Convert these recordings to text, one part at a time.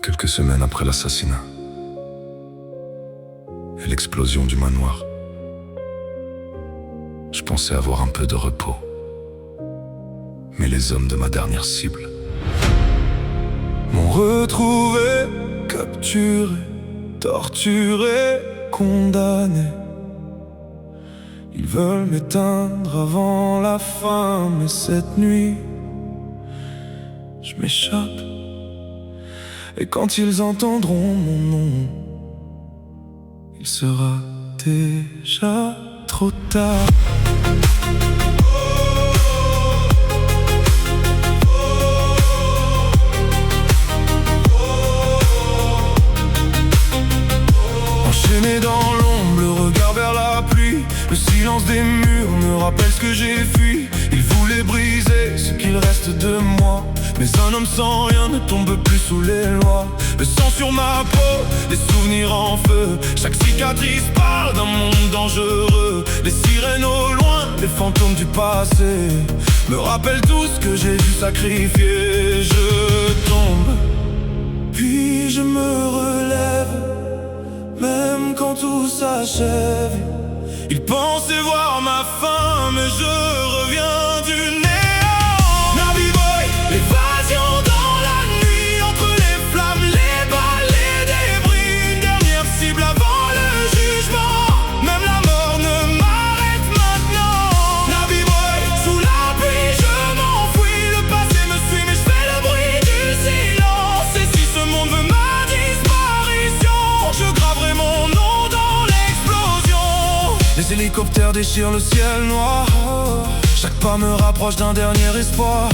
Quelques semaines après l'assassinat et l'explosion du manoir, je pensais avoir un peu de repos. Mais les hommes de ma dernière cible m'ont retrouvé, capturé, torturé, condamné. Ils veulent m'éteindre avant la fin, mais cette nuit, je m'échappe. Et quand ils entendront mon nom, il sera déjà trop tard. Enchaîné dans l'ombre, le regard vers la pluie, le silence des murs me rappelle ce que j'ai fui. Ils voulaient briser ce qu'il reste de moi, mais un homme sans rien ne tombe plus sous les lois. Le sang sur ma peau, les souvenirs en feu, chaque cicatrice parle d'un monde dangereux. Les sirènes au loin, les fantômes du passé me rappellent tout ce que j'ai dû sacrifier. Je tombe, puis je me relève, même quand tout s'achève. Ils pensaient voir ma fin, mais je reviens du néant. Nabi Boy, l'évasion dans la nuit, entre les flammes, les balles, les débris. Une dernière cible avant le jugement, même la mort ne m'arrête maintenant. Nabi Boy, sous la pluie je m'enfuis, le passé me suit mais je fais le bruit du silence. Et si ce monde veut ma disparition, je graverai mon nom dans l'explosion. Les hélicoptères déchirent le ciel noir, chaque pas me rapproche d'un dernier espoir.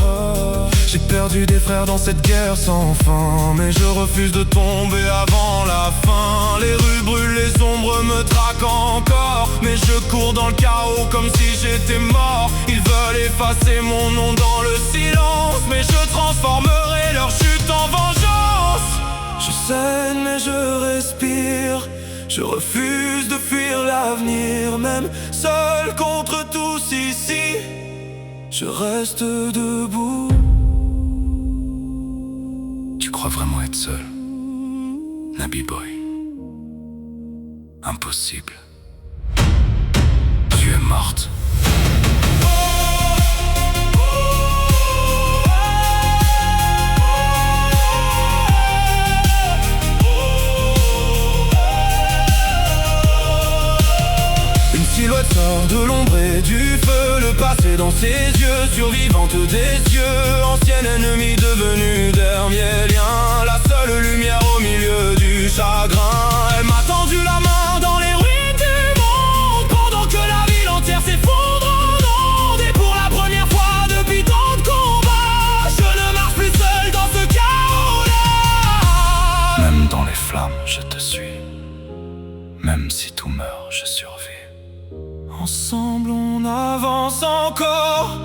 J'ai perdu des frères dans cette guerre sans fin, mais je refuse de tomber avant la fin. Les rues brûlent, les ombres me traquent encore, mais je cours dans le chaos comme si j'étais mort. Ils veulent effacer mon nom dans le silence, mais je transformerai leur chute en vengeance. Je saigne mais je respire, je refuse de fuir l'avenir. Même seul contre tous ici, je reste debout. Tu crois vraiment être seul, Nabi Boy? Impossible. Tu es morte. Silhouette sort de l'ombre et du feu, le passé dans ses yeux, survivante des yeux, ancienne ennemie devenue dernier lien, la seule lumière au milieu du chagrin. Elle m'a tendu la main dans les ruines du monde, pendant que la ville entière s'effondre en ondes. Et pour la première fois depuis tant de combats, je ne marche plus seul dans ce chaos-là. Même dans les flammes, je te suis. Même si tout meurt, je survis. Ensemble on avance encore,